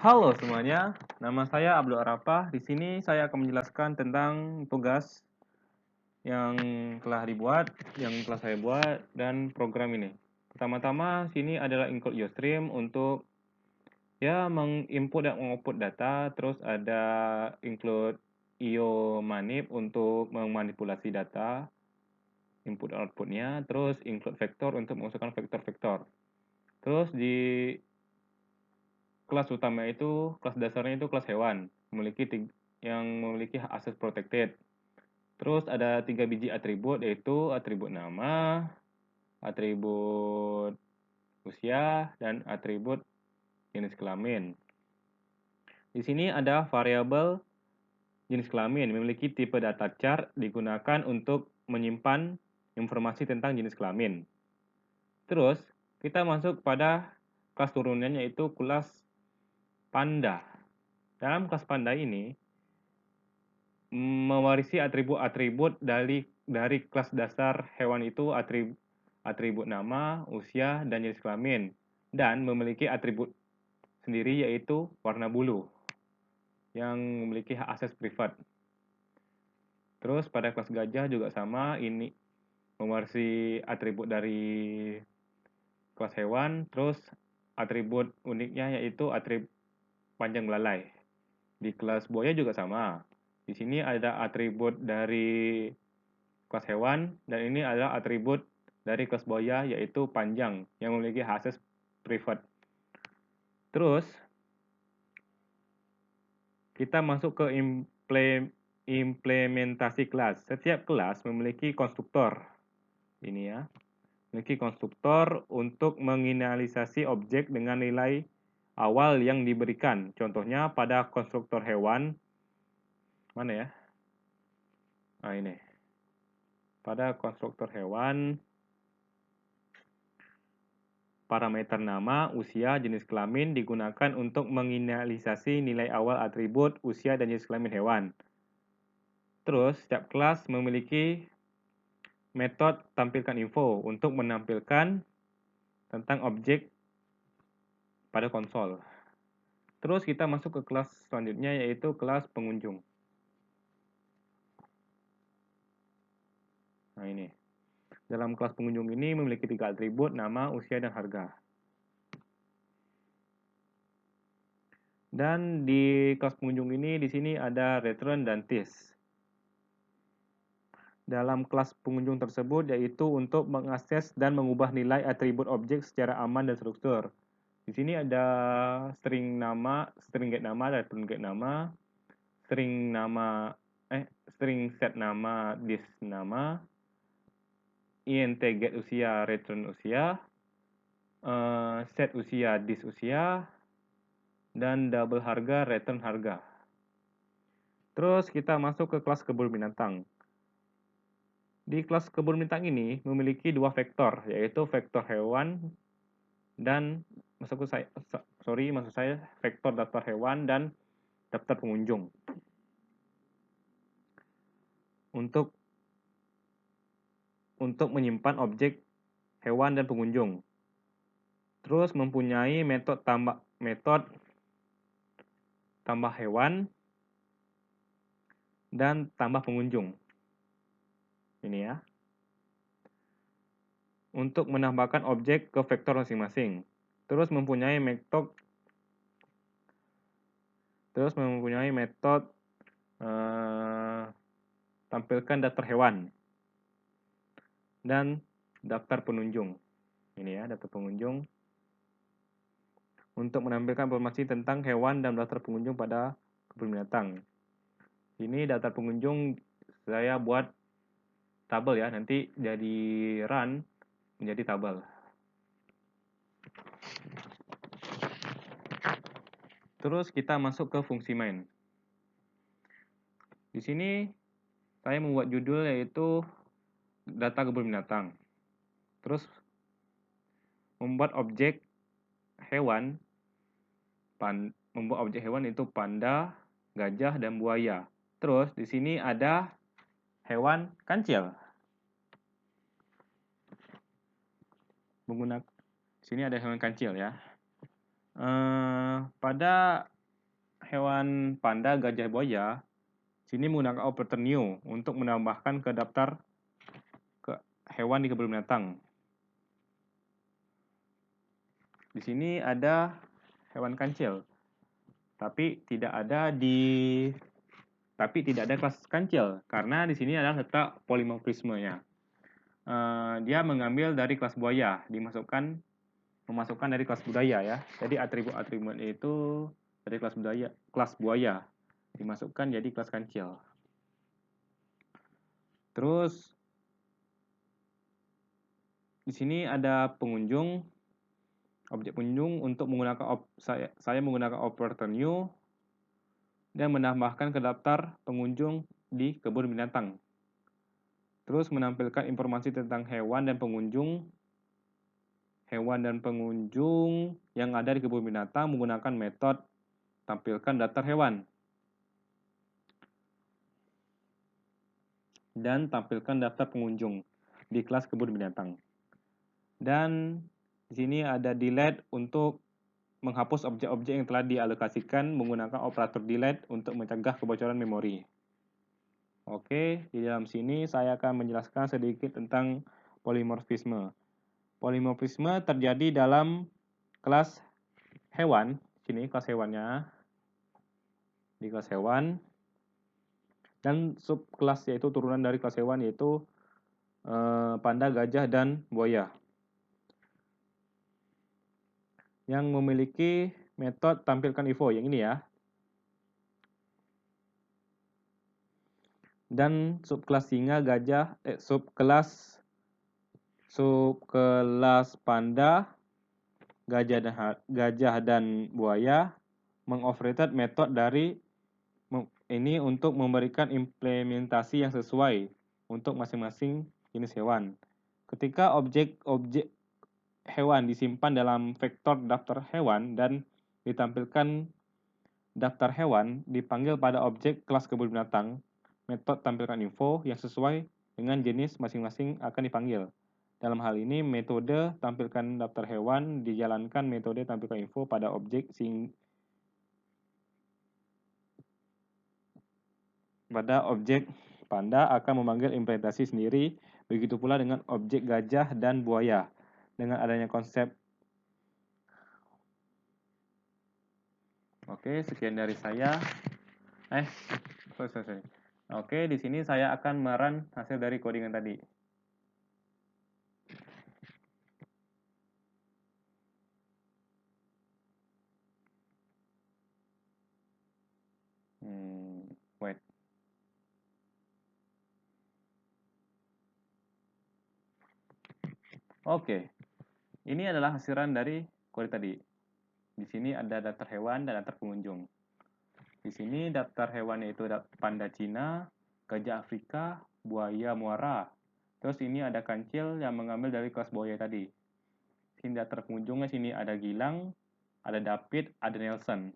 Halo semuanya, nama saya Abdul Arafah. Di sini saya akan menjelaskan tentang tugas yang telah saya buat dan program ini. Pertama-tama, sini adalah include UStream untuk menginput dan mengoutput data, terus ada include IO manip untuk memanipulasi data, input dan outputnya, terus include vektor untuk memasukkan vektor-vektor. Terus di kelas utama itu, kelas dasarnya itu kelas hewan, yang memiliki akses protected. Terus ada 3 biji atribut, yaitu atribut nama, atribut usia, dan atribut jenis kelamin. Di sini ada variabel jenis kelamin, memiliki tipe data char, digunakan untuk menyimpan informasi tentang jenis kelamin. Terus, kita masuk pada kelas turunannya, yaitu kelas panda. Dalam kelas panda ini, mewarisi atribut-atribut dari kelas dasar hewan itu, atribut nama, usia, dan jenis kelamin, dan memiliki atribut sendiri, yaitu warna bulu yang memiliki hak akses privat. Terus pada kelas gajah juga sama, ini mewarisi atribut dari kelas hewan. Terus atribut uniknya yaitu atribut panjang belalai. Di kelas buaya juga sama. Di sini ada atribut dari kelas hewan, dan ini adalah atribut dari kelas buaya, yaitu panjang, yang memiliki akses privat. Terus, kita masuk ke implementasi kelas. Setiap kelas memiliki konstruktor. Ini ya, memiliki konstruktor untuk menginisialisasi objek dengan nilai awal yang diberikan. Contohnya pada konstruktor hewan, mana ya? Nah, ini. Pada konstruktor hewan, parameter nama, usia, jenis kelamin digunakan untuk menginisialisasi nilai awal atribut, usia, dan jenis kelamin hewan. Terus, setiap kelas memiliki metode tampilkan info untuk menampilkan tentang objek pada konsol. Terus kita masuk ke kelas selanjutnya, yaitu kelas pengunjung. Nah, ini. Dalam kelas pengunjung ini memiliki 3 atribut, nama, usia, dan harga. Dan di kelas pengunjung ini, di sini ada return dan tis. Dalam kelas pengunjung tersebut, yaitu untuk mengakses dan mengubah nilai atribut objek secara aman dan struktur. Di sini ada string nama, string get nama, dan return get nama, string set nama, dis nama, int get usia, return usia, set usia, dis usia, dan double harga, return harga. Terus kita masuk ke kelas kebun binatang. Di kelas kebun binatang ini memiliki 2 vektor, yaitu vektor hewan dan maksud saya vektor daftar hewan dan daftar pengunjung. Untuk menyimpan objek hewan dan pengunjung. Terus mempunyai metode tambah hewan dan tambah pengunjung. Ini ya. Untuk menambahkan objek ke vektor masing-masing. Terus mempunyai metode tampilkan daftar hewan dan daftar pengunjung. Ini ya, daftar pengunjung. Untuk menampilkan informasi tentang hewan dan daftar pengunjung pada kebun binatang. Ini daftar pengunjung saya buat tabel ya, nanti jadi run menjadi tabel. Terus kita masuk ke fungsi main. Di sini saya membuat judul yaitu data kebun binatang. Terus membuat objek hewan, itu panda, gajah, dan buaya. Terus di sini ada hewan kancil. Di sini ada hewan kancil ya. Pada hewan panda, gajah, buaya, sini menggunakan operator new untuk menambahkan ke daftar hewan di kebun binatang. Di sini ada hewan kancil, tapi tidak ada kelas kancil karena di sini adalah letak polimorfismenya. Dia mengambil dari kelas buaya, memasukkan dari kelas budaya ya. Jadi atribut-atribut itu dari kelas buaya dimasukkan jadi kelas kancil. Terus di sini ada pengunjung, objek pengunjung untuk menggunakan saya menggunakan operator new dan menambahkan ke daftar pengunjung di kebun binatang. Terus menampilkan informasi tentang hewan dan pengunjung yang ada di kebun binatang menggunakan metode tampilkan daftar hewan. Dan tampilkan daftar pengunjung di kelas kebun binatang. Dan di sini ada delete untuk menghapus objek-objek yang telah dialokasikan menggunakan operator delete untuk mencegah kebocoran memori. Oke, di dalam sini saya akan menjelaskan sedikit tentang polimorfisme. Polimorfisme terjadi dalam kelas hewan, sini kelas hewannya, di kelas hewan, dan subkelas yaitu turunan dari kelas hewan yaitu panda, gajah, dan buaya. Yang memiliki metode tampilkan info yang ini ya. Dan subkelas singa, gajah, subkelas panda, gajah dan buaya mengoverride metode dari ini untuk memberikan implementasi yang sesuai untuk masing-masing jenis hewan. Ketika objek-objek hewan disimpan dalam vektor daftar hewan dan ditampilkan daftar hewan dipanggil pada objek kelas kebun binatang, metode tampilkan info yang sesuai dengan jenis masing-masing akan dipanggil. Dalam hal ini, metode tampilkan daftar hewan dijalankan metode tampilkan info pada objek panda akan memanggil implementasi sendiri, begitu pula dengan objek gajah dan buaya. Dengan adanya konsep. Oke, sekian dari saya. Sorry. Oke, di sini saya akan merun hasil dari codingan tadi. Wait. Oke, ini adalah hasil run dari query tadi. Di sini ada daftar hewan dan daftar pengunjung. Di sini daftar hewan yaitu panda Cina, gajah Afrika, buaya muara. Terus ini ada kancil yang mengambil dari kelas buaya tadi. Sini daftar pengunjungnya sini ada Gilang, ada David, ada Nelson.